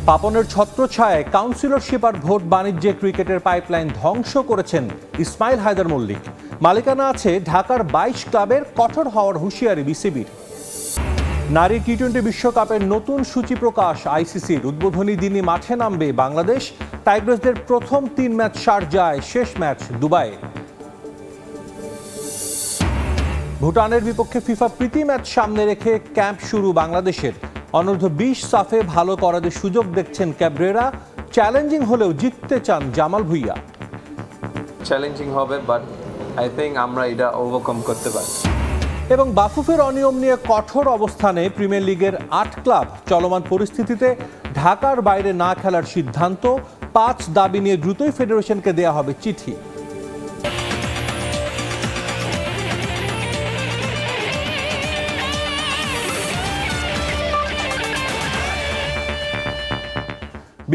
পাপনের ছত্রছায়ায় councillorship আর vote বাণিজ্যে ক্রিকেটের pipeline ধ্বংস করেছেন ইসমাইল হায়দার মল্লিক। মালিকানা আছে ঢাকার ২২ ক্লাবের, কঠোর হওয়ার হুঁশিয়ারি বিসিবির। নারী টি-20 বিশ্বকাপের নতুন সূচি প্রকাশ আইসিসির। উদ্বোধনী দিনই মাঠে নামবে বাংলাদেশ। টাইগ্রাসদের প্রথম ৩ ম্যাচ শারজায়, শেষ ম্যাচ দুবাইয়ে। ভুটানের বিপক্ষে ফিফা প্রীতি ম্যাচ সামনে রেখে ক্যাম্প শুরু বাংলাদেশের। অনূর্ধ্ব-20 সাফে ভালো করাদের সুযোগ দেখছেন ক্যাব্রেরা। চ্যালেঞ্জিং হলেও জিততে চান জামাল ভুঁইয়া। চ্যালেঞ্জিং হবে, বাট আই থিংক আমরা এটা ওভারকাম করতে পারি। এবং বাফুফের অনিয়ম নিয়ে কঠোর অবস্থানে প্রিমিয়ার লিগের ৮ ক্লাব। চলমান পরিস্থিতিতে ঢাকার বাইরে না খেলার সিদ্ধান্ত। ৫ দাবি নিয়ে দ্রুতই ফেডারেশনকে দেয়া হবে চিঠি।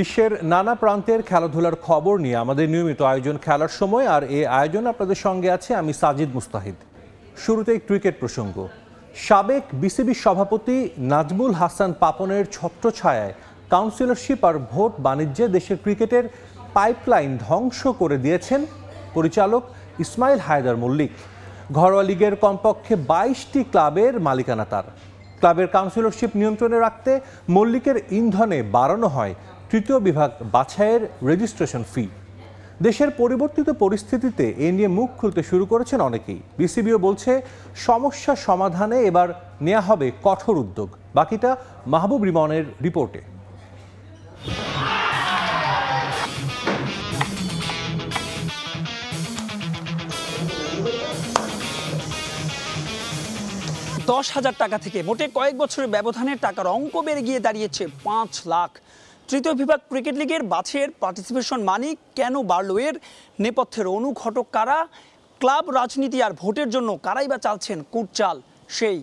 বিশ্বের নানা প্রান্তের খেলাধুলার খবর নিয়ে আমাদের নিয়মিত আয়োজন খেলার সময়, আর এই আয়োজন আপনাদের সঙ্গে আছে আমি সাজিদ মুস্তাহিদ। শুরুতেই ক্রিকেট প্রসঙ্গ। সাবেক বিসিবি সভাপতি নাজমুল হাসান পাপনের ছত্রছায়ায় কাউন্সিলরশিপ আর ভোট বাণিজ্যে দেশের ক্রিকেটের পাইপলাইন ধ্বংস করে দিয়েছেন পরিচালক ইসমাইল হায়দার মল্লিক। ঘরোয়া লিগের কমপক্ষে ২২টি ক্লাবের মালিকানা তার। ক্লাবের কাউন্সিলরশিপ নিয়ন্ত্রণে রাখতে মল্লিকের ইন্ধনে বাড়ানো হয় তৃতীয় বিভাগ বাছাইয়ের রেজিস্ট্রেশন ফি। দেশের পরিবর্তিত পরিস্থিতিতে এ নিয়ে মুখ খুলতে শুরু করেছেন অনেকেই। বিসিবিও বলছে সমস্যা সমাধানে এবার নেওয়া হবে কঠোর উদ্যোগ। বাকিটা মাহবুব রিমনের রিপোর্টে। $১০,০০০ থেকে মোটে কয়েক বছরের ব্যবধানে টাকার অঙ্ক বেড়ে গিয়ে দাঁড়িয়েছে ৫ লাখ। তৃতীয় বিভাগ ক্রিকেট লিগের বাছাইয়ের পার্টিসিপেশন মানি কেন বাড়ল, এর নেপথ্যের অনুঘটক কারা, ক্লাব রাজনীতি আর ভোটের জন্য কারাই বা চালছেন কুটচাল, সেই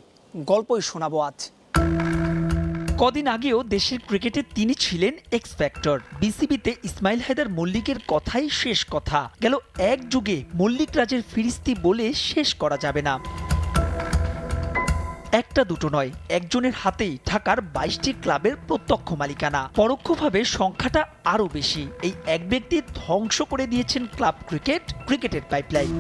গল্পই শোনাবো আজ। কদিন আগেও দেশের ক্রিকেটে তিনি ছিলেন এক্স ফ্যাক্টর। বিসিবিতে ইসমাইল হায়দার মল্লিকের কথাই শেষ কথা। গেল এক যুগে মল্লিক রাজের ফিরিস্তি বলে শেষ করা যাবে না। একটা দুটো নয়, একজনের হাতেই ঢাকার ২২টি ক্লাবের প্রত্যক্ষ মালিকানা। পরোক্ষভাবে সংখ্যাটা আরও বেশি। এই এক ব্যক্তি ধ্বংস করে দিয়েছেন ক্লাব ক্রিকেটের পাইপলাইন।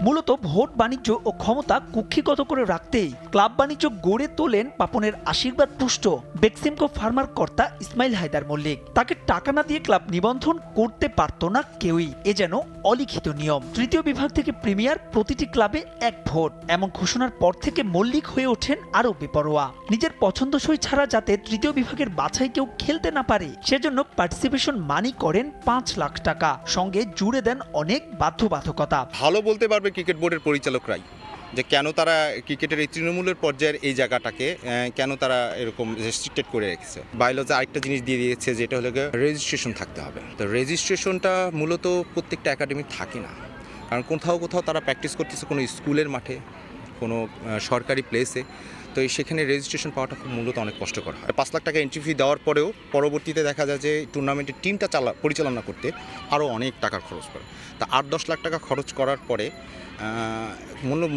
মূলত ভোট বাণিজ্য ও ক্ষমতা কুক্ষিগত করে রাখতেই ক্লাব বাণিজ্য গড়ে তোলেন পাপনের আশীর্বাদ পুষ্ট বেক্সিমকো ফার্মার কর্তা ইসমাইল হায়দার মল্লিক। তাকে টাকা না দিয়ে ক্লাব নিবন্ধন করতে পারত না কেউই। এ যেন অলিখিত নিয়ম। তৃতীয় বিভাগ থেকে প্রিমিয়ার, প্রতিটি ক্লাবে ১ ভোট, এমন ঘোষণার পর থেকে মল্লিক হয়ে ওঠেন আরও বেপরোয়া। নিজের পছন্দসই ছাড়া যাতে তৃতীয় বিভাগের বাছাই কেউ খেলতে না পারে সেজন্য পার্টিসিপেশন মানি করেন ৫ লাখ টাকা। সঙ্গে জুড়ে দেন অনেক বাধ্যবাধকতা। ভালো বলতে পারবে ক্রিকেট বোর্ডের পরিচালকরাই যে কেন তারা ক্রিকেটের এই তৃণমূলের পর্যায়ের এই জায়গাটাকে কেন তারা এরকম রেস্ট্রিক্টেড করে রেখেছে। বায়োলজি আরেকটা জিনিস দিয়ে দিয়েছে, যেটা হলো রেজিস্ট্রেশন থাকতে হবে। তো রেজিস্ট্রেশনটা মূলত প্রত্যেকটা একাডেমি থাকে না, কারণ কোথাও কোথাও তারা প্র্যাকটিস করতেছে কোনো স্কুলের মাঠে, কোনো সরকারি প্লেসে। তো সেখানে রেজিস্ট্রেশন পাওয়াটা খুব মূলত অনেক কষ্টকর হয়। ৫ লাখ টাকা এন্ট্রি ফি দেওয়ার পরেও পরবর্তীতে দেখা যায় যে টুর্নামেন্টের টিমটা পরিচালনা করতে আরও অনেক টাকা খরচ করে। তা ৮-১০ লাখ টাকা খরচ করার পরে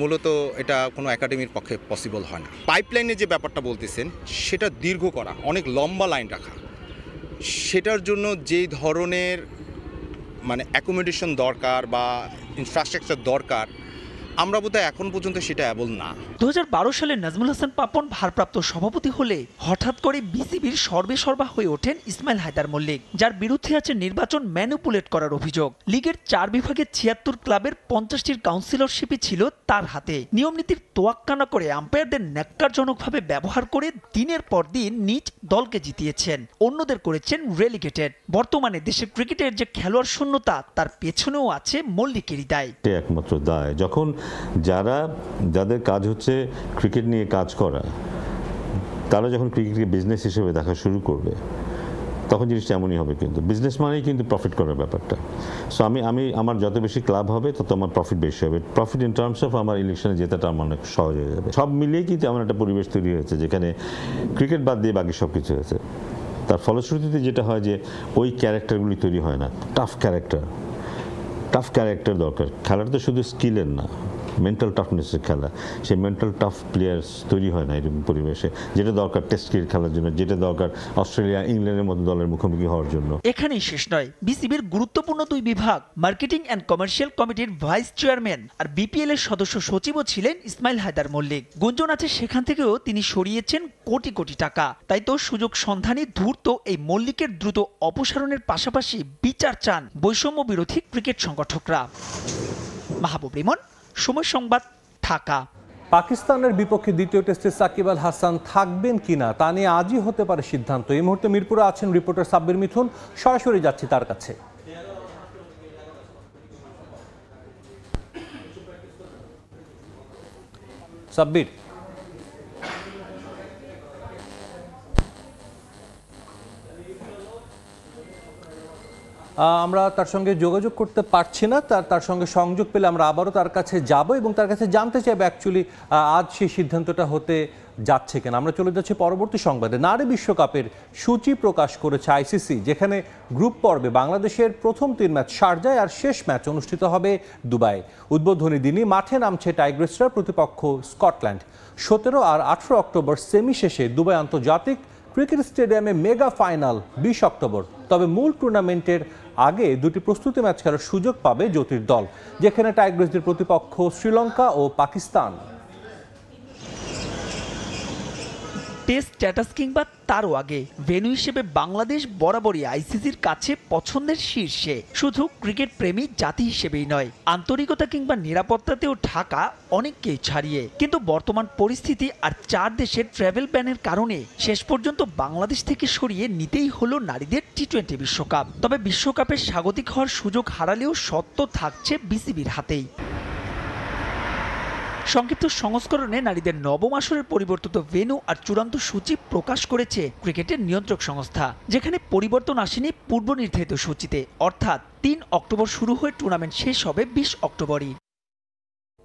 মূলত এটা কোনো একাডেমির পক্ষে পসিবল হয় না। পাইপলাইনের যে ব্যাপারটা বলতেছেন সেটা দীর্ঘ করা, অনেক লম্বা লাইন রাখা, সেটার জন্য যেই ধরনের অ্যাকোমোডেশন দরকার বা ইনফ্রাস্ট্রাকচার দরকার, আমরা বোধহয় এখন পর্যন্ত সেটা অ্যাবল না। ২০১২ সালে নাজমুল হাসান পাপন ভারপ্রাপ্ত সভাপতি হলে হঠাৎ করে বিসিবির সর্বেসর্বা হয়ে ওঠেন ইসমাইল হায়দার মল্লিক, যার বিরুদ্ধে আছে নির্বাচন ম্যানিপুলেট করার অভিযোগ। লিগের ৪ বিভাগে ৭৬ ক্লাবের ৫০টির কাউন্সিলরশিপই ছিল তার হাতে। নিয়ম নীতির তোয়াক্কা না করে আম্পায়ারদের ন্যাক্কারজনকভাবে ব্যবহার করে দিনের পর দিন নিজ দলকে জিতিয়েছেন, অন্যদের করেছেন রেলিগেটেড। বর্তমানে দেশের ক্রিকেটের যে খেলোয়াড় শূন্যতা, তার পেছনেও আছে মল্লিকেরই দায়। একমাত্র দায় যখন যাদের কাজ হচ্ছে ক্রিকেট নিয়ে কাজ করা, তারা যখন ক্রিকেটকে বিজনেস হিসেবে দেখা শুরু করবে, তখন জিনিসটা এমনই হবে। কিন্তু বিজনেস মানেই কিন্তু প্রফিট করার ব্যাপারটা। সো আমি আমার যত বেশি ক্লাব হবে তত আমার প্রফিট বেশি হবে। প্রফিট ইন টার্মস অফ আমার ইলেকশনে জেতাটা আমার অনেক সহজ হয়ে যাবে। সব মিলিয়ে কিন্তু এমন একটা পরিবেশ তৈরি হয়েছে যেখানে ক্রিকেট বাদ দিয়ে বাকি সব কিছু হয়েছে। তার ফলশ্রুতিতে যেটা হয় যে ওই ক্যারেক্টারগুলি তৈরি হয় না। টাফ ক্যারেক্টার দরকার। খেলাটা তো শুধু স্কিলের না, মেন্টাল টাফনেসের খেলা, সেই মেন্টাল টাফ প্লেয়ার্স তৈরি হয় না এরকম পরিবেশে, যেটা দরকার টেস্ট ক্রিকেট খেলার জন্য, যেটা দরকার অস্ট্রেলিয়া ইংল্যান্ডের মতো দলের মুখোমুখি হওয়ার জন্য। এখানেই শেষ নয়, বিসিবির গুরুত্বপূর্ণ দুই বিভাগ মার্কেটিং অ্যান্ড কমার্শিয়াল কমিটির ভাইস চেয়ারম্যান আর বিপিএল এর সদস্য সচিবও ছিলেন ইসমাইল হায়দার মল্লিক। গুঞ্জন আছে সেখান থেকেও তিনি সরিয়েছেন কোটি কোটি টাকা। তাই তো সুযোগ সন্ধানী ধূর্ত এই মল্লিকের দ্রুত অপসারণের পাশাপাশি বিচার চান বৈষম্য বিরোধী ক্রিকেট সংগঠকরা। মাহবুব রিমন, সময় সংবাদ, ঢাকা। পাকিস্তানের বিপক্ষে দ্বিতীয় টেস্টে সাকিব আল হাসান থাকবেন কিনা তা নিয়ে আজই হতে পারে সিদ্ধান্ত। এই মুহূর্তে মিরপুরে আছেন রিপোর্টার সাব্বির মিথুন, সরাসরি যাচ্ছি তার কাছে। সাব্বির, আমরা তার সঙ্গে যোগাযোগ করতে পারছি না, তার সঙ্গে সংযোগ পেলে আমরা আবারও তার কাছে যাব এবং তার কাছে জানতে চাইবো অ্যাকচুয়ালি আজ সেই সিদ্ধান্তটা হতে যাচ্ছে কেন। আমরা চলে যাচ্ছি পরবর্তী সংবাদে। নারী বিশ্বকাপের সূচি প্রকাশ করেছে আইসিসি, যেখানে গ্রুপ পর্বে বাংলাদেশের প্রথম 3 ম্যাচ শারজায় আর শেষ ম্যাচ অনুষ্ঠিত হবে দুবাই। উদ্বোধনী দিনই মাঠে নামছে টাইগ্রেসরা, প্রতিপক্ষ স্কটল্যান্ড। 17 আর 18 অক্টোবর সেমি শেষে দুবাই আন্তর্জাতিক ক্রিকেট স্টেডিয়ামে মেগা ফাইনাল 20 অক্টোবর। তবে মূল টুর্নামেন্টের আগে দুটি প্রস্তুতি ম্যাচ খেলার সুযোগ পাবে জ্যোতির দল, যেখানে টাইগ্রেসদের প্রতিপক্ষ শ্রীলঙ্কা ও পাকিস্তান। টেস্ট স্ট্যাটাস কিংবা তারও আগে ভেন্যু হিসেবে বাংলাদেশ বরাবরই আইসিসির কাছে পছন্দের শীর্ষে। শুধু ক্রিকেট প্রেমী জাতি হিসেবেই নয়, আন্তরিকতা কিংবা নিরাপত্তাতেও ঢাকা অনেককেই ছাড়িয়ে। কিন্তু বর্তমান পরিস্থিতি আর 4 দেশের ট্রাভেল ব্যানের কারণে শেষ পর্যন্ত বাংলাদেশ থেকে সরিয়ে নিতেই হলো নারীদের টি-20 বিশ্বকাপ। তবে বিশ্বকাপের স্বাগতিক হওয়ার সুযোগ হারালেও সত্য থাকছে বিসিবির হাতেই। সংক্ষিপ্ত সংস্করণে নারীদের নবম আসরের পরিবর্তিত ভেন্যু আর চূড়ান্ত সূচি প্রকাশ করেছে ক্রিকেটের নিয়ন্ত্রক সংস্থা, যেখানে পরিবর্তন আসেনি পূর্ব নির্ধারিত সূচিতে, অর্থাৎ 3 অক্টোবর শুরু হয়ে টুর্নামেন্ট শেষ হবে 20 অক্টোবরই।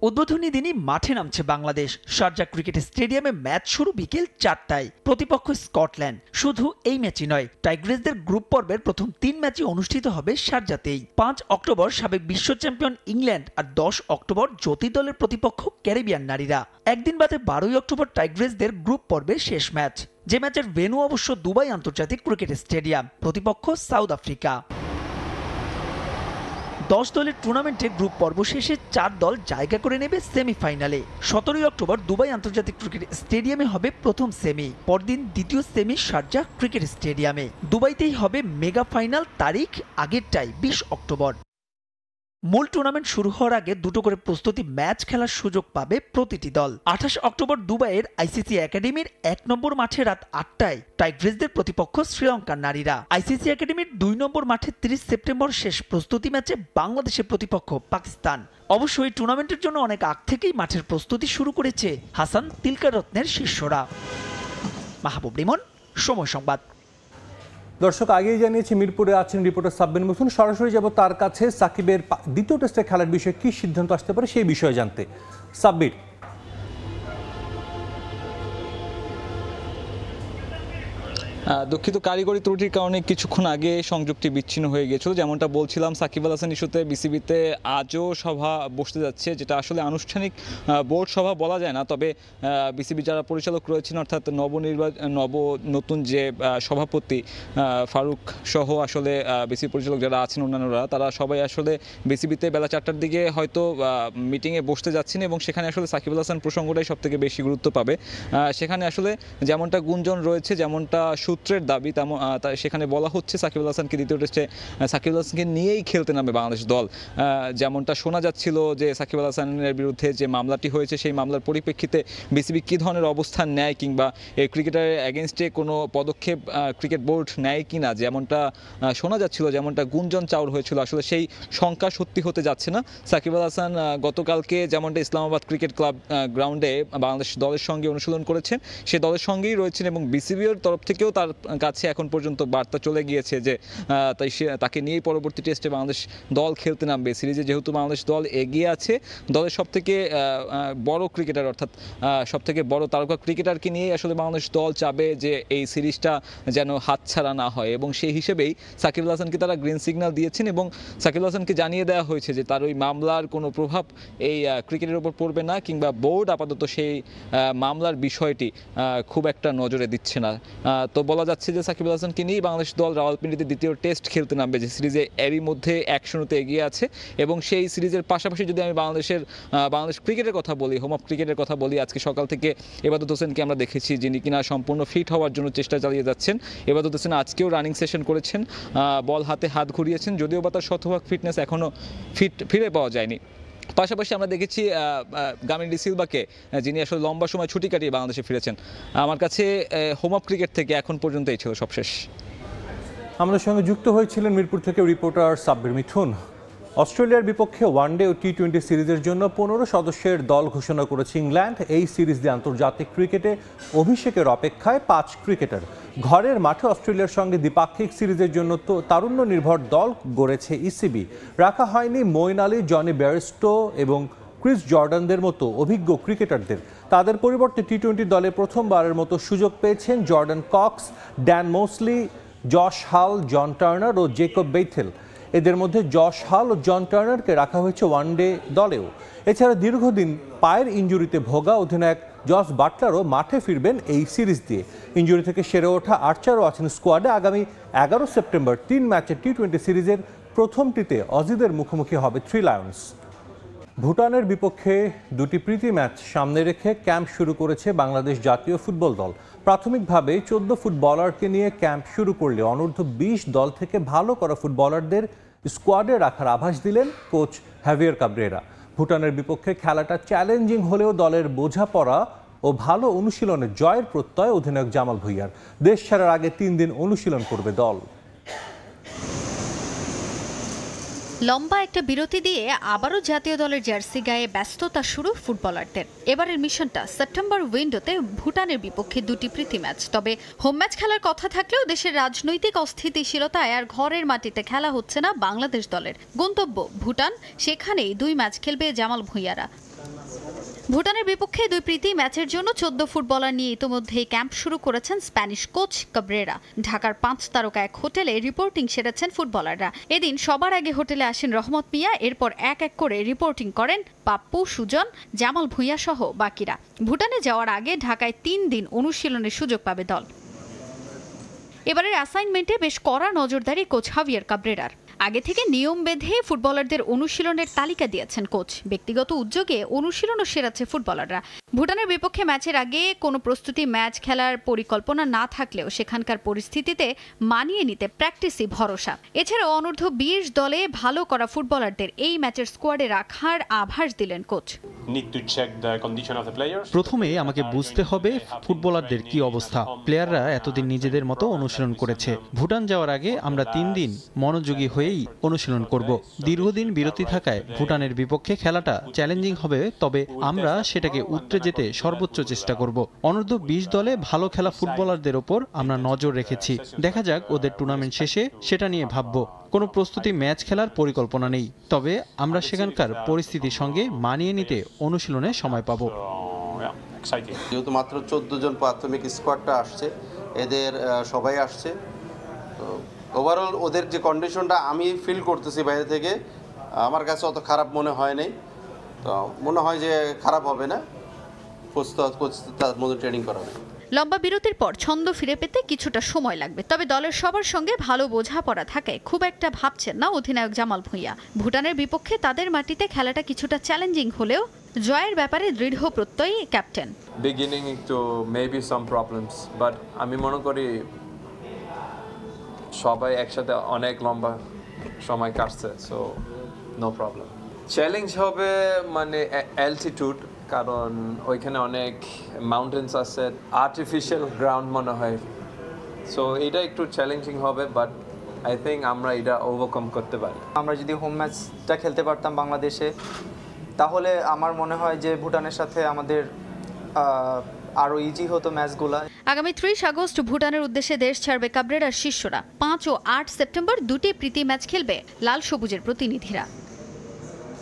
উদ্বোধনী দিনই মাঠে নামছে বাংলাদেশ। শারজা ক্রিকেট স্টেডিয়ামে ম্যাচ শুরু বিকেল 4টায়, প্রতিপক্ষ স্কটল্যান্ড। শুধু এই ম্যাচই নয়, টাইগ্রেসদের গ্রুপ পর্বের প্রথম 3 ম্যাচই অনুষ্ঠিত হবে শারজাতেই। 5 অক্টোবর সাবেক বিশ্ব চ্যাম্পিয়ন ইংল্যান্ড আর 10 অক্টোবর জ্যোতি দলের প্রতিপক্ষ ক্যারিবিয়ান নারীরা। একদিন বাদে 12 অক্টোবর টাইগ্রেসদের গ্রুপ পর্বের শেষ ম্যাচ, যে ম্যাচের ভেন্যু অবশ্য দুবাই আন্তর্জাতিক ক্রিকেট স্টেডিয়াম, প্রতিপক্ষ সাউথ আফ্রিকা। 10 দলের টুর্নামেন্টে গ্রুপ পর্ব শেষে 4 দল জায়গা করে নেবে সেমিফাইনালে। 17 অক্টোবর দুবাই আন্তর্জাতিক ক্রিকেট স্টেডিয়ামে হবে প্রথম সেমি, পরদিন দ্বিতীয় সেমি শারজা ক্রিকেট স্টেডিয়ামে। দুবাইতেই হবে মেগা ফাইনাল, তারিখ আগেরটাই 20 অক্টোবর। মূল টুর্নামেন্ট শুরু হওয়ার আগে দুটো করে প্রস্তুতি ম্যাচ খেলার সুযোগ পাবে প্রতিটি দল। 28 অক্টোবর দুবাইয়ের আইসিসি একাডেমির 1 নম্বর মাঠে রাত 8টায় টাইগ্রেসদের প্রতিপক্ষ শ্রীলঙ্কার নারীরা। আইসিসি একাডেমির 2 নম্বর মাঠে 30 সেপ্টেম্বর শেষ প্রস্তুতি ম্যাচে বাংলাদেশের প্রতিপক্ষ পাকিস্তান। অবশ্যই টুর্নামেন্টের জন্য অনেক আগ থেকেই মাঠের প্রস্তুতি শুরু করেছে হাসান তিলকারত্নের শিষ্যরা। মাহবুব রিমন, সময় সংবাদ। দর্শক, আগেই জানিয়েছি মিরপুরে আছেন রিপোর্টার সাব্বির মিথুন, সরাসরি যাব তার কাছে সাকিবের দ্বিতীয় টেস্টে খেলার বিষয়ে কি সিদ্ধান্ত আসতে পারে সেই বিষয়ে জানতে। সাব্বির, দুঃখিত, কারিগরি ত্রুটির কারণে কিছুক্ষণ আগে সংযোগটি বিচ্ছিন্ন হয়ে গিয়েছিল। যেমনটা বলছিলাম, সাকিব আল হাসান ইস্যুতে বিসিবিতে আজও সভা বসতে যাচ্ছে, যেটা আসলে আনুষ্ঠানিক বোর্ড সভা বলা যায় না। তবে বিসিবি যারা পরিচালক রয়েছেন, অর্থাৎ নতুন যে সভাপতি ফারুক সহ আসলে বিসিবি পরিচালক যারা আছেন অন্যান্যরা, তারা সবাই আসলে বিসিবিতে বেলা 4টার দিকে হয়তো মিটিংয়ে বসতে যাচ্ছেন এবং সেখানে আসলে সাকিব আল হাসান প্রসঙ্গটাই সবথেকে বেশি গুরুত্ব পাবে। সেখানে আসলে যেমনটা গুঞ্জন রয়েছে, যেমনটা সূত্রের দাবি, সেখানে বলা হচ্ছে সাকিব আল হাসানকে দ্বিতীয় টেস্টে সাকিব আল হাসানকে নিয়েই খেলতে নামে বাংলাদেশ দল। যেমনটা শোনা যাচ্ছিল যে সাকিব আল হাসানের বিরুদ্ধে যে মামলাটি হয়েছে, সেই মামলার পরিপ্রেক্ষিতে বিসিবি কী ধরনের অবস্থান নেয় কিংবা এই ক্রিকেটারের এগেনস্টে কোনো পদক্ষেপ ক্রিকেট বোর্ড নেয় কিনা, যেমনটা শোনা যাচ্ছিল, যেমনটা গুঞ্জন চাউর হয়েছিল, আসলে সেই শঙ্কা সত্যি হতে যাচ্ছে না। সাকিব আল হাসান গতকালকে যেমনটা ইসলামাবাদ ক্রিকেট ক্লাব গ্রাউন্ডে বাংলাদেশ দলের সঙ্গে অনুশীলন করেছেন, সে দলের সঙ্গেই রয়েছেন এবং বিসিবির তরফ থেকেও তার তার কাছে এখন পর্যন্ত বার্তা চলে গিয়েছে যে তাকে নিয়েই পরবর্তী টেস্টে বাংলাদেশ দল খেলতে নামবে। সিরিজে যেহেতু বাংলাদেশ দল এগিয়ে আছে, দলের সবথেকে বড় ক্রিকেটার অর্থাৎ সবথেকে বড় তারকা ক্রিকেটারকে নিয়েই আসলে বাংলাদেশ দল চাবে যে এই সিরিজটা যেন হাতছাড়া না হয়, এবং সেই হিসেবেই সাকিব আল হাসানকে তারা গ্রিন সিগন্যাল দিয়েছেন এবং সাকিব আল হাসানকে জানিয়ে দেওয়া হয়েছে যে তার ওই মামলার কোনো প্রভাব এই ক্রিকেটের উপর পড়বে না, কিংবা বোর্ড আপাতত সেই মামলার বিষয়টি খুব একটা নজরে দিচ্ছে না। তো বলা যাচ্ছে যে সাকিব আল হাসানকে নিয়েই বাংলাদেশ দল রাওয়ালপিন্ডিতে দ্বিতীয় টেস্ট খেলতে নামবে, যে সিরিজে এরই মধ্যে 1-0 এগিয়ে আছে। এবং সেই সিরিজের পাশাপাশি যদি আমি বাংলাদেশ ক্রিকেটের কথা বলি, হোম অফ ক্রিকেটের কথা বলি, আজকে সকাল থেকে এবাদত হোসেনকে আমরা দেখেছি যিনি কিনা সম্পূর্ণ ফিট হওয়ার জন্য চেষ্টা চালিয়ে যাচ্ছেন। এবাদত হোসেন আজকেও রানিং সেশন করেছেন, বল হাতে হাত ঘুরিয়েছেন, যদিও বা তার শতভাগ ফিটনেস এখনও ফিরে পাওয়া যায়নি। পাশাপাশি আমরা দেখেছি গামিনী ডি সিলভাকে, যিনি আসলে লম্বা সময় ছুটি কাটিয়ে বাংলাদেশে ফিরেছেন। আমার কাছে হোম অফ ক্রিকেট থেকে এখন পর্যন্ত এই ছিল সবশেষ। আমাদের সঙ্গে যুক্ত হয়েছিলেন মিরপুর থেকে রিপোর্টার সাব্বির মিঠুন। অস্ট্রেলিয়ার বিপক্ষে ওয়ানডে ও টি-20 সিরিজের জন্য 15 সদস্যের দল ঘোষণা করেছে ইংল্যান্ড। এই সিরিজ দিয়ে আন্তর্জাতিক ক্রিকেটে অভিষেকের অপেক্ষায় 5 ক্রিকেটার। ঘরের মাঠে অস্ট্রেলিয়ার সঙ্গে দ্বিপাক্ষিক সিরিজের জন্য তো তারুণ্য নির্ভর দল গড়েছে ইসিবি। রাখা হয়নি মঈন আলী, জনি বেয়ারস্টো এবং ক্রিস জর্ডানদের মতো অভিজ্ঞ ক্রিকেটারদের। তাদের পরিবর্তে টি-20 দলে প্রথমবারের মতো সুযোগ পেয়েছেন Jordan Cox, Dan Mosley, Josh Hull, John Turner ও জেকব বেইথেল। এদের মধ্যে জশ হাল ও জন টার্নারকে রাখা হয়েছে ওয়ানডে দলেও। এছাড়া দীর্ঘদিন পায়ের ইনজুরিতে ভোগা অধিনায়ক জস বাটলারও মাঠে ফিরবেন এই সিরিজ দিয়ে। ইনজুরি থেকে সেরে ওঠা আর্চারও আছেন স্কোয়াডে। আগামী 11 সেপ্টেম্বর 3 ম্যাচের টি-20 সিরিজের প্রথমটিতে অজিদের মুখোমুখি হবে 3 লায়ন্স। ভুটানের বিপক্ষে 2টি প্রীতি ম্যাচ সামনে রেখে ক্যাম্প শুরু করেছে বাংলাদেশ জাতীয় ফুটবল দল। প্রাথমিকভাবে 14 ফুটবলারকে নিয়ে ক্যাম্প শুরু করলে অনূর্ধ্ব 20 দল থেকে ভালো করা ফুটবলারদের স্কোয়াডে রাখার আভাস দিলেন কোচ হ্যাভিয়ার কাবরেরা। ভুটানের বিপক্ষে খেলাটা চ্যালেঞ্জিং হলেও দলের বোঝাপড়া ও ভালো অনুশীলনে জয়ের প্রত্যয় অধিনায়ক জামাল ভুঁইয়ার। দেশ ছাড়ার আগে 3 দিন অনুশীলন করবে দল। লম্বা একটা বিরতি দিয়ে আবারও জাতীয় দলের জার্সি গায়ে ব্যস্ততা শুরু ফুটবলারদের। এবারের মিশনটা সেপ্টেম্বর উইন্ডোতে ভুটানের বিপক্ষে 2টি প্রীতি ম্যাচ। তবে হোম ম্যাচ খেলার কথা থাকলেও দেশের রাজনৈতিক অস্থিতিশীলতায় আর ঘরের মাটিতে খেলা হচ্ছে না বাংলাদেশ দলের। গন্তব্য ভুটান, সেখানেই 2 ম্যাচ খেলবে জামাল ভুঁইয়ারা। ভুটানের বিপক্ষে 2 প্রীতি ম্যাচের জন্য 14 ফুটবলার নিয়ে ইতিমধ্যেই ক্যাম্প শুরু করেছেন স্প্যানিশ কোচ কাবরেরা। ঢাকার 5 তারকা এক হোটেলে রিপোর্টিং সেরেছেন ফুটবলাররা। এদিন সবার আগে হোটেলে আসেন রহমত মিয়া, এরপর এক এক করে রিপোর্টিং করেন পাপ্পু, সুজন, জামাল ভুঁইয়া সহ বাকিরা। ভুটানে যাওয়ার আগে ঢাকায় 3 দিন অনুশীলনের সুযোগ পাবে দল। এবারের অ্যাসাইনমেন্টে বেশ কড়া নজরদারি কোচ হাভিয়ার কাবরেরার। আগে থেকে নিয়ম বেঁধে ফুটবলারদের অনুশীলনের তালিকা দিয়েছেন কোচ। ব্যক্তিগত উদ্যোগে অনুশীলনও সেরাচ্ছে ফুটবলাররা। ভুটানের বিপক্ষে ম্যাচের আগে কোনো প্রস্তুতি ম্যাচ খেলার পরিকল্পনা না থাকলেও সেখানকার পরিস্থিতিতে মানিয়ে নিতে প্র্যাকটিসই ভরসা। এছাড়াও অনূর্ধ্ব 20 দলে ভালো করা ফুটবলারদের এই ম্যাচের স্কোয়াডে রাখার আভাস দিলেন কোচ। প্রথমে আমাকে বুঝতে হবে ফুটবলারদের কি অবস্থা। প্লেয়াররা এতদিন নিজেদের মতো অনুশীলন করেছে। ভুটান যাওয়ার আগে আমরা 3 দিন মনোযোগী হয়েই অনুশীলন করব। দীর্ঘদিন বিরতি থাকায় ভুটানের বিপক্ষে খেলাটা চ্যালেঞ্জিং হবে, তবে আমরা সেটাকে উতরে যেতে সর্বোচ্চ চেষ্টা করব। অনূর্ধ্ব 20 দলে ভালো খেলা ফুটবলারদের ওপর আমরা নজর রেখেছি। দেখা যাক ওদের টুর্নামেন্ট শেষে সেটা নিয়ে ভাববো। কোনো প্রস্তুতি ম্যাচ খেলার পরিকল্পনা নেই, তবে আমরা সেখানকার পরিস্থিতির সঙ্গে মানিয়ে নিতে অনুশীলনে সময় পাবো। যেহেতু মাত্র 14 জন প্রাথমিক স্কোয়াডটা আসছে, এদের সবাই আসছে, তো ওভারঅল ওদের যে কন্ডিশনটা আমি ফিল করতেছি বাইরে থেকে, আমার কাছে অত খারাপ মনে হয় নাই। তো মনে হয় যে খারাপ হবে না, তার মধ্যে ট্রেনিং করাবে। লম্বা বিরতির পর ছন্দ ফিরে পেতে কিছুটা সময় লাগবে, তবে দলের সবার সঙ্গে ভালো বোঝাপড়া থাকায় খুব একটা ভাবছেন না অধিনায়ক জামাল ভুঁইয়া। ভুটানের বিপক্ষে তাদের মাটিতে খেলাটা কিছুটা চ্যালেঞ্জিং হলেও জয়ের ব্যাপারে দৃঢ় প্রত্যয়ী ক্যাপ্টেন। বিগিনিং একটু মেবি সাম প্রবলেমস, বাট আমি মনে করি সবাই একসাথে অনেক লম্বা সময় কাটছে, সো নো প্রবলেম। চ্যালেঞ্জ হবে মানে অ্যালটিটিউড, কারণ ওইখানে অনেক মাউন্টেন্স আছে, আর্টিফিশিয়াল গ্রাউন্ড মনে হয়, সো এটা একটু চ্যালেঞ্জিং হবে, বাট আই থিঙ্ক আমরা এটা ওভারকাম করতে পারি। আমরা যদি হোম ম্যাচটা খেলতে পারতাম বাংলাদেশে, তাহলে আমার মনে হয় যে ভুটানের সাথে আমাদের আরও ইজি হতো ম্যাচগুলা। আগামী 30 আগস্ট ভুটানের উদ্দেশ্যে দেশ ছাড়বে কাবরেরার শিষ্যরা। 5 ও 8 সেপ্টেম্বর দুটি প্রীতি ম্যাচ খেলবে লাল সবুজের প্রতিনিধিরা।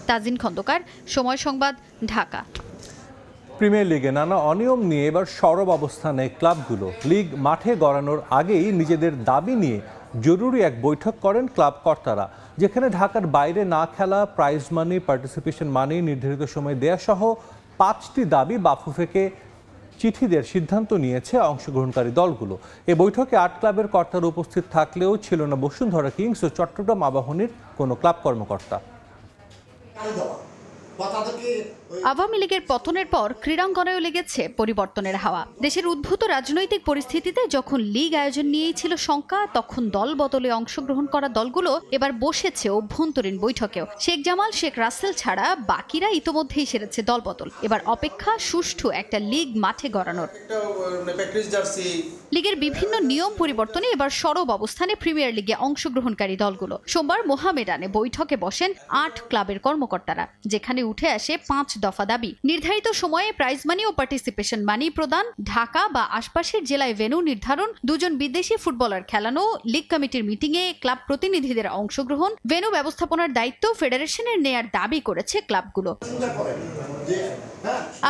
তাজিন খন্দকার, সময় সংবাদ, ঢাকা। প্রিমিয়ার লিগে নানা অনিয়ম নিয়ে এবার সরব অবস্থানে ক্লাবগুলো। লিগ মাঠে গড়ানোর আগেই নিজেদের দাবি নিয়ে জরুরি এক বৈঠক করেন ক্লাব কর্তারা, যেখানে ঢাকার বাইরে না খেলা, প্রাইজ মানি, পার্টিসিপেশন মানি, নির্ধারিত সময় দেয়া সহ 5টি দাবি বাফুফেকে চিঠি দেওয়ার সিদ্ধান্ত নিয়েছে অংশগ্রহণকারী দলগুলো। এ বৈঠকে 8 ক্লাবের কর্তারা উপস্থিত থাকলেও ছিল না বসুন্ধরা কিংস ও চট্টগ্রাম আবাহনীর কোনো ক্লাব কর্মকর্তা। আওয়ামী লীগের পতনের পর ক্রীড়াঙ্গনেও লেগেছে পরিবর্তনের হাওয়া। দেশের উদ্ভূত রাজনৈতিক পরিস্থিতিতে যখন লীগ আয়োজন নিয়েই ছিল শঙ্কা, তখন দল বদলে অংশগ্রহণ করা দলগুলো এবার বসেছে অভ্যন্তরীণ বৈঠকেও। শেখ জামাল, শেখ রাসেল ছাড়া বাকিরা ইতোমধ্যেই সেরেছে দল বদল। এবার অপেক্ষা সুষ্ঠু একটা লীগ মাঠে গড়ানোর। লীগের বিভিন্ন নিয়ম পরিবর্তনে এবার সরব অবস্থানে প্রিমিয়ার লিগে অংশগ্রহণকারী দলগুলো। সোমবার মোহামেডানে বৈঠকে বসেন 8 ক্লাবের কর্মকর্তারা, যেখানে উঠে আসে 5 দফা দাবি। নির্ধারিত সময়ে প্রাইজ মানি ও পার্টিসিপেশন মানি প্রদান, ঢাকা বা আশপাশের জেলায় ভেন্যু নির্ধারণ, 2 জন বিদেশি ফুটবলার খেলানো, লিগ কমিটির মিটিংয়ে ক্লাব প্রতিনিধিদের অংশগ্রহণ, ভেন্যু ব্যবস্থাপনার দায়িত্ব ফেডারেশনের নেয়ার দাবি করেছে ক্লাবগুলো।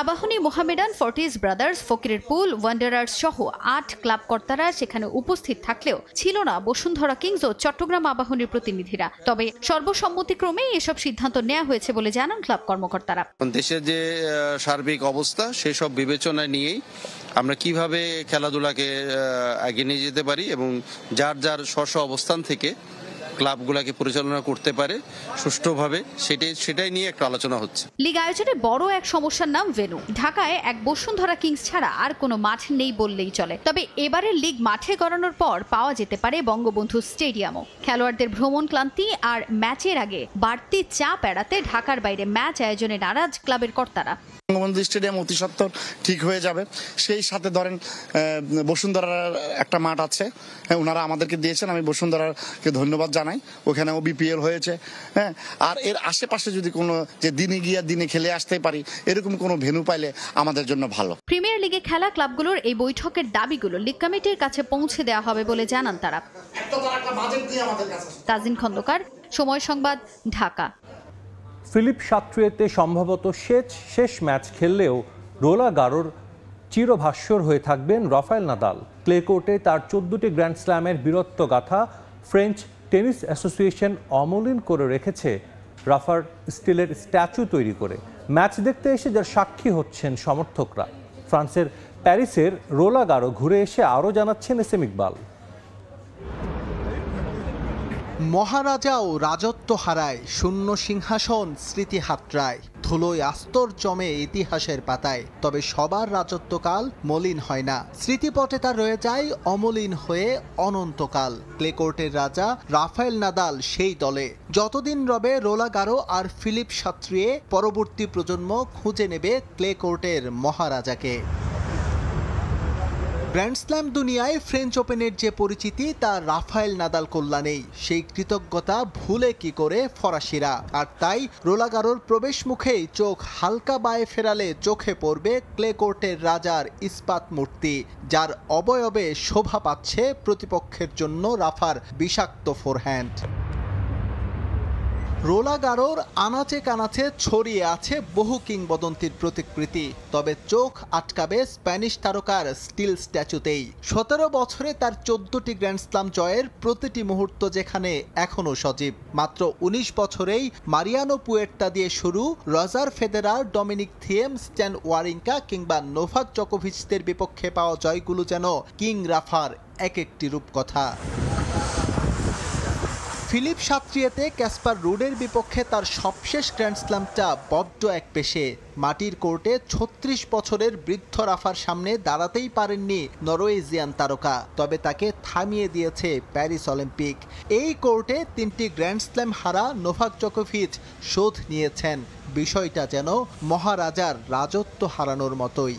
আবাহনী, মোহামেডান, ফর্টিস ব্রাদার্স, ফকিরের পুল, ওয়ান্ডারার্স সহ 8 ক্লাব কর্তারা সেখানে উপস্থিত থাকলেও ছিল না বসুন্ধরা কিংস ও চট্টগ্রাম আবাহনীর প্রতিনিধিরা। তবে সর্বসম্মতিক্রমে এসব সিদ্ধান্ত নেওয়া হয়েছে বলে জানান ক্লাব কর্মকর্তারা। দেশের যে সার্বিক অবস্থা সেসব বিবেচনায় নিয়েই আমরা কিভাবে খেলাধুলাকে এগিয়ে নিয়ে যেতে পারি এবং যার যার স্ব অবস্থান থেকে ক্লাবগুলোকে পরিচালনা করতে পারে সুষ্ঠুভাবে, সেটাই নিয়ে একটা আলোচনা হচ্ছে। লিগ আয়োজনে বড় এক সমস্যার নাম ভেন্যু। ঢাকায় এক বসুন্ধরা কিংস ছাড়া আর কোনো মাঠ নেই বললেই চলে। তবে এবারের লিগ মাঠে গড়ানোর পর পাওয়া যেতে পারে বঙ্গবন্ধু স্টেডিয়ামও। খেলোয়াড়দের ভ্রমণ ক্লান্তি আর ম্যাচের আগে বাড়তি চাপ এড়াতে ঢাকার বাইরে ম্যাচ আয়োজনে নারাজ ক্লাবের কর্তারা। বঙ্গবন্ধু স্টেডিয়াম অতি সত্বর ঠিক হয়ে যাবে। সেই সাথে ধরেন বসুন্ধরার একটা মাঠ আছে, ওনারা আমাদেরকে দিয়েছেন, আমি বসুন্ধরাকে ধন্যবাদ জানাই। ওখানেও বিপিএল হয়েছে, হ্যাঁ। আর এর আশেপাশে যদি কোনো যে দিনে গিয়ে দিনে খেলে আসতে পারি এরকম কোনো ভেন্যু পাইলে আমাদের জন্য ভালো। প্রিমিয়ার লিগে খেলা ক্লাবগুলোর এই বৈঠকের দাবিগুলো লিগ কমিটির কাছে পৌঁছে দেওয়া হবে বলে জানান তারা। তাজিন খন্দকার, সময় সংবাদ, ঢাকা। ফিলিপ সাত্রিয়েতে সম্ভবত শেষ ম্যাচ খেললেও রোলা গারোর চিরভাস্বর হয়ে থাকবেন রাফায়েল নাদাল। ক্লে কোর্টে তার 14টি গ্র্যান্ড স্ল্যামের বীরত্ব গাথা ফ্রেঞ্চ টেনিস অ্যাসোসিয়েশন অমলিন করে রেখেছে রাফার স্টিলের স্ট্যাচু তৈরি করে। ম্যাচ দেখতে এসে যার সাক্ষী হচ্ছেন সমর্থকরা। ফ্রান্সের প্যারিসের রোলা গারো ঘুরে এসে আরও জানাচ্ছেন এসএম ইকবাল। মহারাজাও রাজত্ব হারায়, শূন্য সিংহাসন স্মৃতি হাতড়ায়, ধুলোয় আস্তর জমে ইতিহাসের পাতায়। তবে সবার রাজত্বকাল মলিন হয় না, স্মৃতিপটে তার রয়ে যায় অমলিন হয়ে অনন্তকাল। ক্লে কোর্টের রাজা রাফায়েল নাদাল সেই দলে। যতদিন রবে রোলা গারো আর ফিলিপ সাত্রিয়ে, পরবর্তী প্রজন্ম খুঁজে নেবে ক্লে কোর্টের মহারাজাকে। গ্র্যান্ড স্ল্যাম দুনিয়ায় ফ্রেঞ্চ ওপেনের যে পরিচিতি তা রাফায়েল নাদাল কল্যাণেই। সেই কৃতজ্ঞতা ভুলে কি করে ফরাসিরা। আর তাই রোলা গারোর প্রবেশ মুখেই চোখ হালকা বায়ে ফেরালে চোখে পড়বে ক্লে কোর্টের রাজার ইস্পাত মূর্তি, যার অবয়বে শোভা পাচ্ছে প্রতিপক্ষের জন্য রাফার বিষাক্ত ফোরহ্যান্ড। রোলা গারোর আনাচে কানাচে ছড়িয়ে আছে বহু কিংবদন্তির প্রতিকৃতি, তবে চোখ আটকাবে স্প্যানিশ তারকার স্টিল স্ট্যাচুতেই। 17 বছরে তার 14টি গ্র্যান্ড স্লাম জয়ের প্রতিটি মুহূর্ত যেখানে এখনও সজীব। মাত্র 19 বছরেই মারিয়ানো পুয়ের্তা দিয়ে শুরু, Roger Federer, Dominic Thiem, Stan Wawrinka কিংবা নোভাক জকোভিচদের বিপক্ষে পাওয়া জয়গুলো যেন কিং রাফার এক একটি রূপকথা। ফিলিপ সাত্রিয়েতে ক্যাসপার রুডের বিপক্ষে তার সবশেষ গ্র্যান্ড স্ল্যামটা বড্ড এক পেশে। মাটির কোর্টে 36 বছরের বৃদ্ধ রাফার সামনে দাঁড়াতেই পারেননি নরওয়েজিয়ান তারকা, তবে তাকে থামিয়ে দিয়েছে প্যারিস অলিম্পিক। এই কোর্টে 3টি গ্র্যান্ড স্ল্যাম হারা নোভাক জকোভিচ শোধ নিয়েছেন বিষয়টা যেন মহারাজার রাজত্ব হারানোর মতোই।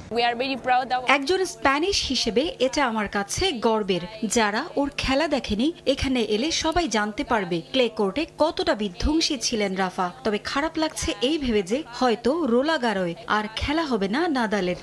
একজন স্প্যানিশ হিসেবে এটা আমার কাছে গর্বের। যারা ওর খেলা দেখেনি এখানে এলে সবাই জানতে পারবে ক্লে কোর্টে কতটা বিধ্বংসী ছিলেন রাফা। তবে খারাপ লাগছে এই ভেবে যে হয়তো রোলাং গারোয় আর খেলা হবে না নাদালের।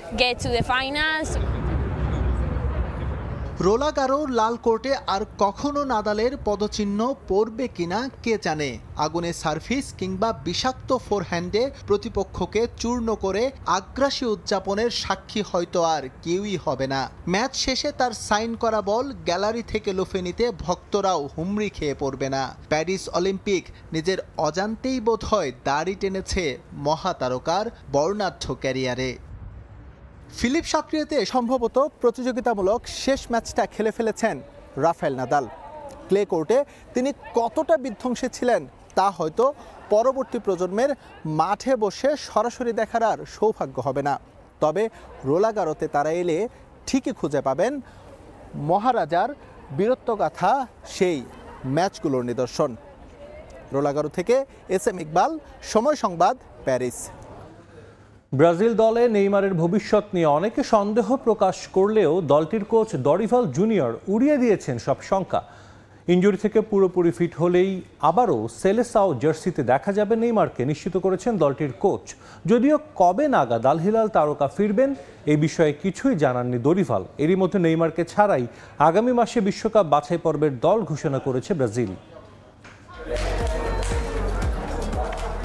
রোলাং গারোর লাল কোর্টে আর কখনো নাদালের পদচিহ্ন পড়বে কিনা কে জানে। আগুনে সার্ভিস কিংবা বিষাক্ত ফোরহ্যান্ডে প্রতিপক্ষকে চূর্ণ করে আগ্রাসী উদযাপনের সাক্ষী হয়তো আর কেউই হবে না। ম্যাচ শেষে তার সাইন করা বল গ্যালারি থেকে লুফে নিতে ভক্তরাও হুমড়ি খেয়ে পড়বে না। প্যারিস অলিম্পিক নিজের অজান্তেই বোধহয় দাড়ি টেনেছে মহাতারকার বর্ণাঢ্য ক্যারিয়ারে। ফিলিপ সাক্রিয়েতে সম্ভবত প্রতিযোগিতামূলক শেষ ম্যাচটা খেলে ফেলেছেন রাফায়েল নাদাল। ক্লে কোর্টে তিনি কতটা বিধ্বংসী ছিলেন তা হয়তো পরবর্তী প্রজন্মের মাঠে বসে সরাসরি দেখার আর সৌভাগ্য হবে না। তবে রোলাং গারোতে তারা এলে ঠিকই খুঁজে পাবেন মহারাজার বীরত্বগাথা সেই ম্যাচগুলোর নিদর্শন। রোলাং গারো থেকে SM ইকবাল, সময় সংবাদ, প্যারিস। ব্রাজিল দলে নেইমারের ভবিষ্যৎ নিয়ে অনেকে সন্দেহ প্রকাশ করলেও দলটির কোচ দরিভাল জুনিয়র উড়িয়ে দিয়েছেন সব শঙ্কা। ইনজুরি থেকে পুরোপুরি ফিট হলেই আবারও সেলেসাও জার্সিতে দেখা যাবে নেইমারকে নিশ্চিত করেছেন দলটির কোচ। যদিও কবে নাগাদ আল হিলাল তারকা ফিরবেন এই বিষয়ে কিছুই জানাননি দরিভাল। এরই মধ্যে নেইমারকে ছাড়াই আগামী মাসে বিশ্বকাপ বাছাই পর্বের দল ঘোষণা করেছে ব্রাজিল।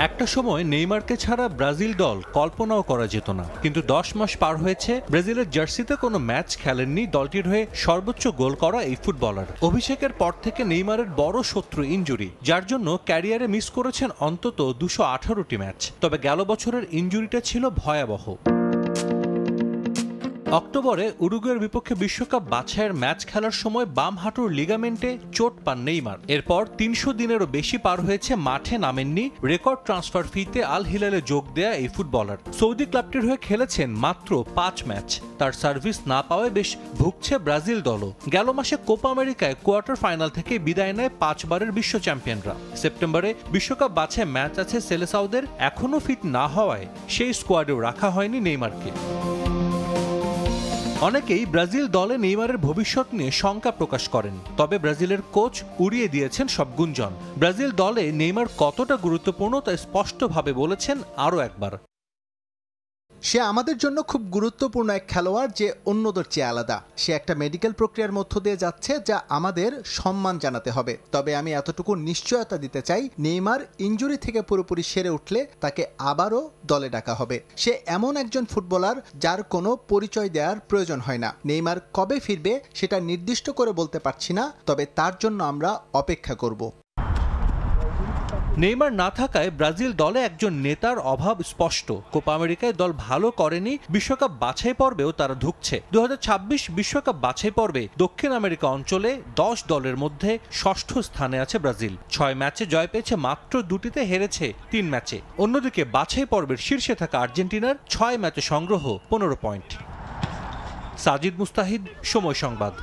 একটা সময় নেইমারকে ছাড়া ব্রাজিল দল কল্পনাও করা যেত না, কিন্তু 10 মাস পার হয়েছে ব্রাজিলের জার্সিতে কোনো ম্যাচ খেলেননি দলটির হয়ে সর্বোচ্চ গোল করা এই ফুটবলার। অভিষেকের পর থেকে নেইমারের বড় শত্রু ইনজুরি, যার জন্য ক্যারিয়ারে মিস করেছেন অন্তত 218টি ম্যাচ। তবে গেল বছরের ইনজুরিটা ছিল ভয়াবহ। অক্টোবরে উরুগুয়ের বিপক্ষে বিশ্বকাপ বাছাইয়ের ম্যাচ খেলার সময় বাম হাঁটুর লিগামেন্টে চোট পান নেইমার। এরপর 300 দিনেরও বেশি পার হয়েছে মাঠে নামেননি। রেকর্ড ট্রান্সফার ফিতে আল হিলালে যোগ দেয়া এই ফুটবলার সৌদি ক্লাবটির হয়ে খেলেছেন মাত্র 5 ম্যাচ। তার সার্ভিস না পাওয়ায় বেশ ভুগছে ব্রাজিল দলও। গেল মাসে কোপা আমেরিকায় কোয়ার্টার ফাইনাল থেকে বিদায় নেয় 5 বারের বিশ্ব চ্যাম্পিয়নরা। সেপ্টেম্বরে বিশ্বকাপ বাছাই ম্যাচ আছে সেলেসাওদের, এখনও ফিট না হওয়ায় সেই স্কোয়াডেও রাখা হয়নি নেইমারকে। অনেকেই ব্রাজিল দলে নেইমারের ভবিষ্যৎ নিয়ে শঙ্কা প্রকাশ করেন, তবে ব্রাজিলের কোচ উড়িয়ে দিয়েছেন সব গুঞ্জন। ব্রাজিল দলে নেইমার কতটা গুরুত্বপূর্ণ তা স্পষ্টভাবে বলেছেন আরও একবার। সে আমাদের জন্য খুব গুরুত্বপূর্ণ এক খেলোয়াড় যে অন্যদের চেয়ে আলাদা। সে একটা মেডিকেল প্রক্রিয়ার মধ্য দিয়ে যাচ্ছে যা আমাদের সম্মান জানাতে হবে। তবে আমি এতটুকু নিশ্চয়তা দিতে চাই, নেইমার ইনজুরি থেকে পুরোপুরি সেরে উঠলে তাকে আবারও দলে ডাকা হবে। সে এমন একজন ফুটবলার যার কোনো পরিচয় দেওয়ার প্রয়োজন হয় না। নেইমার কবে ফিরবে সেটা নির্দিষ্ট করে বলতে পারছি না, তবে তার জন্য আমরা অপেক্ষা করব। নেইমার না থাকায় ব্রাজিল দলে একজন নেতার অভাব স্পষ্ট। কোপা আমেরিকায় দল ভালো করেনি, বিশ্বকাপ বাছাই পর্বেও তারা ধুঁকছে। 2026 বিশ্বকাপ বাছাই পর্বে দক্ষিণ আমেরিকা অঞ্চলে 10 দলের মধ্যে 6ষ্ঠ স্থানে আছে ব্রাজিল। 6 ম্যাচে জয় পেয়েছে মাত্র 2টিতে, হেরেছে 3 ম্যাচে। অন্যদিকে বাছাই পর্বের শীর্ষে থাকা আর্জেন্টিনার 6 ম্যাচে সংগ্রহ 15 পয়েন্ট। সাজিদ মুস্তাহিদ, সময় সংবাদ।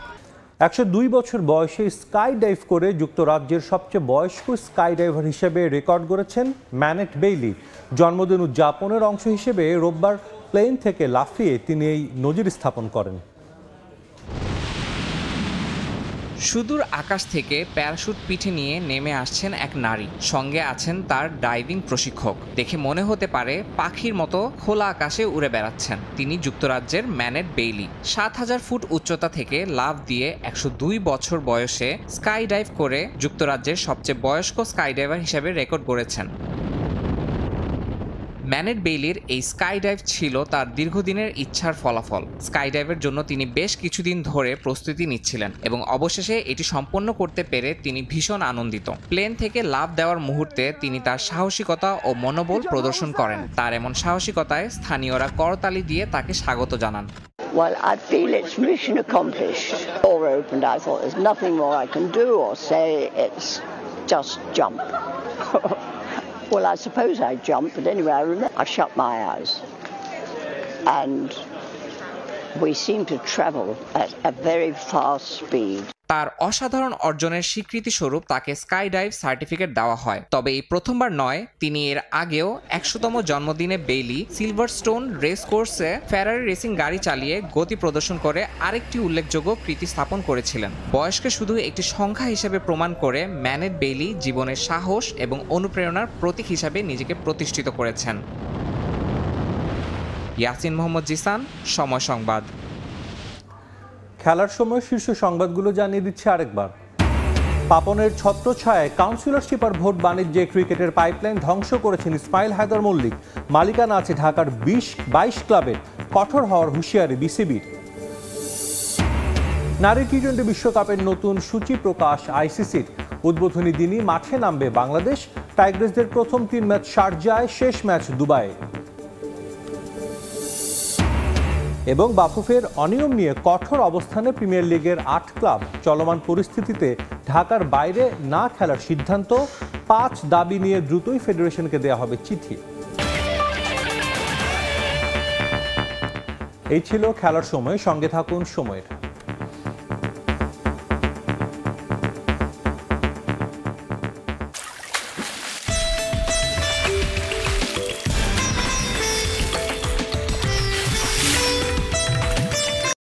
102 বছর বয়সে স্কাই ডাইভ করে যুক্তরাজ্যের সবচেয়ে বয়স্ক স্কাই ডাইভার হিসেবে রেকর্ড গড়েছেন ম্যানেট বেইলি। জন্মদিন উদযাপনের অংশ হিসেবে রোববার প্লেন থেকে লাফিয়ে তিনি এই নজির স্থাপন করেন। সুদূর আকাশ থেকে প্যারাশুট পিঠে নিয়ে নেমে আসছেন এক নারী, সঙ্গে আছেন তার ডাইভিং প্রশিক্ষক। দেখে মনে হতে পারে পাখির মতো খোলা আকাশে উড়ে বেড়াচ্ছেন। তিনি যুক্তরাজ্যের ম্যানেট বেইলি। 7000 ফুট উচ্চতা থেকে লাফ দিয়ে 102 বছর বয়সে স্কাই ডাইভ করে যুক্তরাজ্যের সবচেয়ে বয়স্ক স্কাই ডাইভার হিসেবে রেকর্ড গড়েছেন। ম্যানেট বেইলির এই স্কাই ডাইভ ছিল তার দীর্ঘদিনের ইচ্ছার ফলাফল। স্কাই ডাইভের জন্য তিনি বেশ কিছুদিন ধরে প্রস্তুতি নিচ্ছিলেন এবং অবশেষে এটি সম্পন্ন করতে পেরে তিনি ভীষণ আনন্দিত। প্লেন থেকে লাফ দেওয়ার মুহূর্তে তিনি তার সাহসিকতা ও মনোবল প্রদর্শন করেন। তার এমন সাহসিকতায় স্থানীয়রা করতালি দিয়ে তাকে স্বাগত জানান। Well, I feel it's mission accomplished. Door opened, I thought there's nothing more I can do or say, it's just jump. Well, I suppose I jumped, but anyway, I shut my eyes. And we seem to travel at a very fast speed. তার অসাধারণ অর্জনের স্বীকৃতি স্বরূপ তাকে sky dive certificate দেওয়া হয়। তবে এই প্রথমবার নয়, তিনি এর আগেও 100তম জন্মদিনে বেইলি সিলভারস্টোন রেস কোর্সে ফেরারি রেসিং গাড়ি চালিয়ে গতি প্রদর্শন করে আরেকটি উল্লেখযোগ্য কৃতি স্থাপন করেছিলেন। বয়সকে শুধু একটি সংখ্যা হিসেবে প্রমাণ করে ম্যানেট বেইলি জীবনের সাহস এবং অনুপ্রেরণার প্রতীক হিসাবে নিজেকে প্রতিষ্ঠিত করেছেন। ইয়াসিন মোহাম্মদ জিসান, সময় সংবাদ। খেলার সময় শীর্ষ সংবাদগুলো জানিয়ে দিচ্ছে আরেকবার। পাপনের ছত্রছায়ায় কাউন্সিলরশিপ আর ভোট বাণিজ্যে ক্রিকেটের পাইপলাইন ধ্বংস করেছেন ইসমাইল হায়দার মল্লিক। মালিকানা আছে ঢাকার 22 ক্লাবের, কঠোর হওয়ার হুঁশিয়ারি বিসিবির। নারী টি-20 বিশ্বকাপের নতুন সূচি প্রকাশ আইসিসির। উদ্বোধনী দিনই মাঠে নামবে বাংলাদেশ। টাইগ্রেসদের প্রথম 3 ম্যাচ শারজায়, শেষ ম্যাচ দুবাইয়ে। এবং বাফুফের অনিয়ম নিয়ে কঠোর অবস্থানে প্রিমিয়ার লিগের 8 ক্লাব। চলমান পরিস্থিতিতে ঢাকার বাইরে না খেলার সিদ্ধান্ত। 5 দাবি নিয়ে দ্রুতই ফেডারেশনকে দেওয়া হবে চিঠি। এই ছিল খেলার সময়। সঙ্গে থাকুন সময়ের।